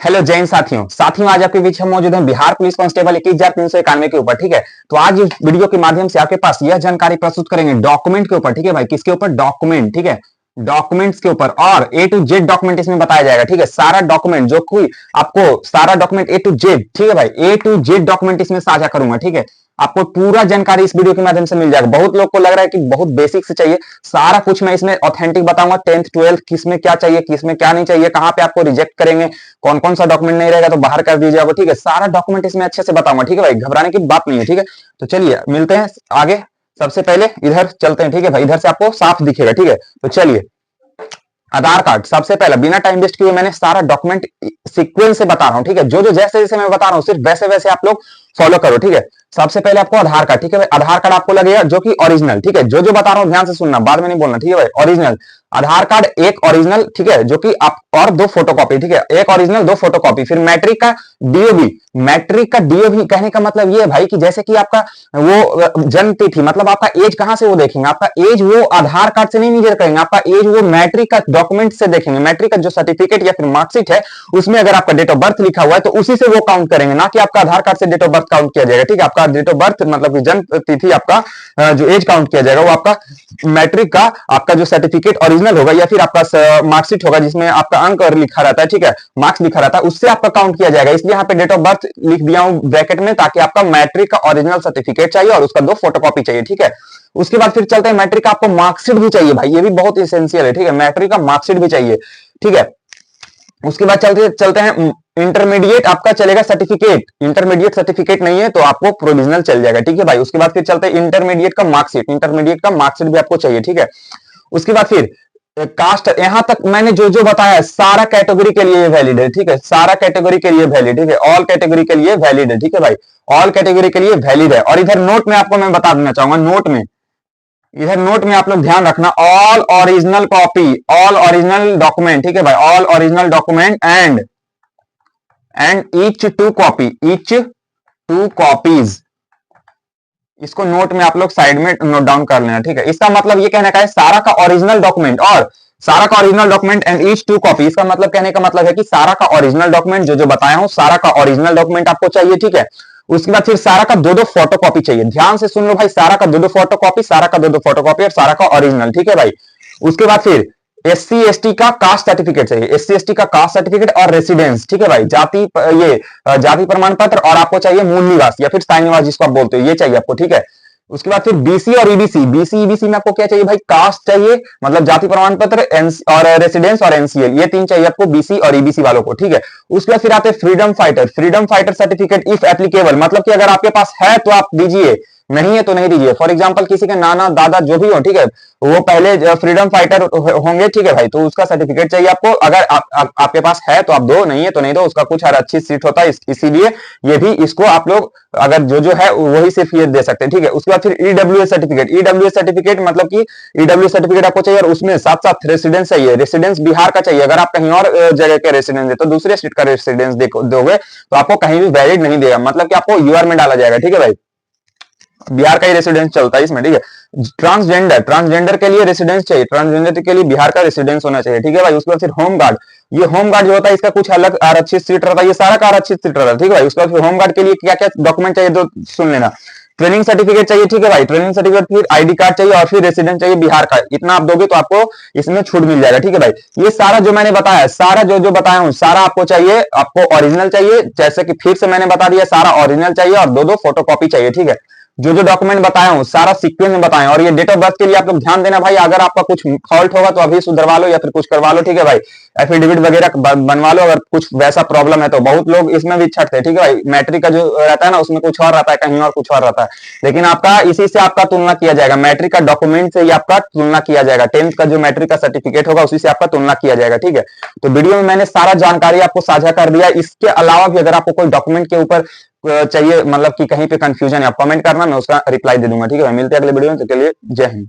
Hello Jain साथियों आज आपके बीच हम मौजूद हैं बिहार पुलिस कांस्टेबल 21,391 के ऊपर। ठीक है, तो आज इस वीडियो के माध्यम से आपके पास यह जानकारी प्रस्तुत करेंगे डॉक्यूमेंट के ऊपर। ठीक है भाई, किसके ऊपर? डॉक्यूमेंट। ठीक है, डॉक्यूमेंट्स के ऊपर और ए टू जेड डॉक्यूमेंट इसमें बताया जाएगा। ठीक है, सारा डॉक्यूमेंट जो कोई आपको सारा डॉक्यूमेंट ए टू जेड, ठीक है भाई, ए टू जेड डॉक्यूमेंट इसमें साझा करूंगा। ठीक है, आपको पूरा जानकारी इस वीडियो के माध्यम से मिल जाएगा। बहुत लोग को लग रहा है कि बहुत बेसिक से चाहिए, सारा कुछ मैं इसमें ऑथेंटिक बताऊंगा। 10th 12th किसमें क्या चाहिए, किसमें क्या नहीं चाहिए, कहां पे आपको रिजेक्ट करेंगे, कौन कौन सा डॉक्यूमेंट नहीं रहेगा तो बाहर कर दीजिएगा। ठीक है, सारा डॉक्यूमेंट इसमें अच्छे से बताऊंगा। ठीक है भाई, घबराने की बात नहीं है। ठीक है, तो चलिए मिलते हैं आगे। सबसे पहले इधर चलते हैं। ठीक है भाई, इधर से आपको साफ दिखेगा। ठीक है, तो चलिए आधार कार्ड सबसे पहले, बिना टाइम वेस्ट किए मैंने सारा डॉक्यूमेंट सीक्वेंस से बता रहा हूं। ठीक है, जो जो जैसे जैसे मैं बता रहा हूं सिर्फ वैसे वैसे आप लोग फॉलो करो। ठीक है, सबसे पहले आपको आधार कार्ड, ठीक है भाई, आधार कार्ड आपको लगेगा जो कि ओरिजिनल। ठीक है, जो जो बता रहा हूं ध्यान से सुनना, बाद में नहीं बोलना। ठीक है भाई, ओरिजिनल आधार कार्ड, एक ओरिजिनल। ठीक है, जो कि आप और दो फोटोकॉपी। ठीक है, एक ओरिजिनल दो फोटोकॉपी। फिर मैट्रिक का डीओबी, मैट्रिक का डीओबी कहने का मतलब ये है भाई कि जैसे कि आपका वो जन्म तिथि, मतलब आपका एज कहां से वो देखेंगे, आपका एज वो आधार कार्ड से नहीं मेजर करेंगे, आपका एज वो मैट्रिक का डॉक्यूमेंट से देखेंगे। मैट्रिक का जो सर्टिफिकेट या फिर मार्कशीट है उसमें अगर आपका डेट ऑफ बर्थ लिखा हुआ है तो उसी से वो काउंट करेंगे, ना कि आपका आधार कार्ड से डेट ऑफ बर्थ काउंट किया जाएगा। ठीक है, आपका डेट ऑफ बर्थ मतलब जन्म तिथि, आपका जो एज काउंट किया जाएगा वो आपका मैट्रिक का आपका जो सर्टिफिकेट ओरिजिनल होगा या फिर आपका मार्कशीट होगा जिसमें आपका अंक और लिखा रहता है, ठीक है, मार्क्स लिखा रहता है, उससे आपका काउंट किया जाएगा। इसलिए यहाँ पे डेट ऑफ बर्थ लिख दिया हूं ब्रैकेट में, ताकि आपका मैट्रिक का ओरिजिनल सर्टिफिकेट चाहिए और उसका दो फोटोकॉपी चाहिए। ठीक है, उसके बाद फिर चलते हैं मैट्रिक का आपको मार्कशीट भी चाहिए भाई, ये भी बहुत इसेंशियल है। ठीक है, मैट्रिक का मार्कशीट भी चाहिए। ठीक है, उसके बाद चलते हैं इंटरमीडिएट आपका चलेगा सर्टिफिकेट, इंटरमीडिएट सर्टिफिकेट नहीं है तो आपको प्रोविजनल चल जाएगा। ठीक है भाई, उसके बाद फिर चलते हैं इंटरमीडिएट का मार्कशीट, इंटरमीडिएट का मार्कशीट भी आपको चाहिए। ठीक है, उसके बाद फिर कास्ट, यहां तक मैंने जो जो बताया सारा कैटेगरी के लिए वैलिड है। ठीक है, सारा कैटेगरी के लिए वैलिड, ठीक है, ऑल कैटेगरी के लिए वैलिड है। ठीक है भाई, ऑल कैटेगरी के लिए वैलिड है। और इधर नोट में आपको मैं बता देना चाहूंगा, नोट में, इधर नोट में आप लोग ध्यान रखना, all original copy, all original document. ठीक है भाई, all original document and each two copy, each two copies, इसको नोट में आप लोग साइड में नोट डाउन कर लेना। ठीक है, इसका मतलब ये कहने का है सारा का ओरिजिनल डॉक्यूमेंट, और सारा का original document and each two copy, इसका मतलब कहने का मतलब है कि सारा का ओरिजिनल डॉक्यूमेंट जो जो बताया हूं सारा का ओरिजिनल डॉक्यूमेंट आपको चाहिए। ठीक है, उसके बाद फिर सारा का दो दो फोटो कॉपी चाहिए। ध्यान से सुन लो भाई, सारा का दो दो फोटो कॉपी, सारा का दो दो फोटो कॉपी और सारा का ओरिजिनल। ठीक है भाई, उसके बाद फिर एससी एसटी का कास्ट सर्टिफिकेट चाहिए, एससी एसटी का कास्ट सर्टिफिकेट और रेसिडेंस। ठीक है भाई, जाति प्रमाण पत्र, और आपको चाहिए मूल निवास या फिर स्थायी निवास जिसको आप बोलते हो, ये चाहिए आपको। ठीक है, उसके बाद फिर बीसी और ईबीसी, बीसी ईबीसी में आपको क्या चाहिए भाई? कास्ट चाहिए, मतलब जाति प्रमाण पत्र और रेसिडेंस और एनसीएल, ये तीन चाहिए आपको बीसी और ईबीसी वालों को। ठीक है, उसके बाद फिर आते हैं freedom fighter, freedom fighter certificate if applicable, मतलब कि अगर आपके पास है तो आप दीजिए, नहीं है तो नहीं दीजिए। फॉर एग्जांपल किसी के नाना दादा जो भी हो, ठीक है, वो पहले फ्रीडम फाइटर होंगे। ठीक है भाई, तो उसका सर्टिफिकेट चाहिए आपको। अगर आपके पास है तो आप दो, नहीं है तो नहीं दो, उसका कुछ हर अच्छी सीट होता है, इसीलिए ये भी इसको आप लोग अगर जो जो है वही सिर्फ ये दे सकते हैं। ठीक है, उसके बाद फिर ईडब्ल्यूएस सर्टिफिकेट, ईडब्ल्यूएस सर्टिफिकेट मतलब कि ईडब्ल्यूएस सर्टिफिकेट आपको चाहिए और उसमें साथ साथ रेसिडेंस चाहिए, रेसिडेंस बिहार का चाहिए। अगर आप कहीं और जगह के रेसिडेंस है तो दूसरे स्टेट का रेसिडेंस दोगे तो आपको कहीं भी वैलिड नहीं देगा, मतलब कि आपको यूआर में डाला जाएगा। ठीक है भाई, बिहार का ही रेसिडेंस चलता है इसमें। ठीक है, ट्रांसजेंडर, ट्रांसजेंडर के लिए रेसिडेंस चाहिए, ट्रांसजेंडर के लिए बिहार का रेसिडेंस होना चाहिए। ठीक है भाई, उसके बाद फिर होम गार्ड, ये होम गार्ड जो होता है इसका कुछ अलग आरक्षित सीट रहता है, ये सारा का आरक्षित सीट रहता है। ठीक है भाई, उसके बाद फिर होम गार्ड के लिए क्या क्या डॉक्यूमेंट चाहिए तो सुन लेना। ट्रेनिंग सर्टिफिकेट चाहिए। ठीक है भाई, ट्रेनिंग सर्टिफिकेट, फिर आईडी कार्ड चाहिए और फिर रेसिडेंस चाहिए बिहार का। इतना आप दोगे तो आपको इसमें छूट मिल जाएगा। ठीक है भाई, ये सारा जो मैंने बताया, सारा जो जो बताया हूं सारा आपको चाहिए, आपको ओरिजिनल चाहिए, जैसे कि फिर से मैंने बता दिया, सारा ओरिजिनल चाहिए और दो दो फोटोकॉपी चाहिए। ठीक है, जो जो डॉक्यूमेंट बताया हूं सारा सीक्वेंस में बताया। और ये डेट ऑफ बर्थ के लिए आप लोग ध्यान देना भाई, अगर आपका कुछ फॉल्ट होगा तो अभी सुधरवा लो या फिर कुछ करवा लो। ठीक है भाई, एफिडेविट वगैरह बनवा लो अगर कुछ वैसा प्रॉब्लम है तो। बहुत लोग इसमें भी छटते हैं। ठीक है भाई, मैट्रिक का जो रहता है ना उसमें कुछ और रहता है, कहीं और कुछ और रहता है, लेकिन आपका इसी से आपका तुलना किया जाएगा, मैट्रिक का डॉक्यूमेंट से ही आपका तुलना किया जाएगा। 10th का जो मैट्रिक का सर्टिफिकेट होगा उसी से आपका तुलना किया जाएगा। ठीक है, तो वीडियो में मैंने सारा जानकारी आपको साझा कर दिया। इसके अलावा भी अगर आपको कोई डॉक्यूमेंट के ऊपर चाहिए, मतलब कि कहीं पे कंफ्यूजन है, आप कमेंट करना, मैं उसका रिप्लाई दे दूंगा। ठीक है, मिलते हैं अगले वीडियो में, तो के लिए जय हिंद।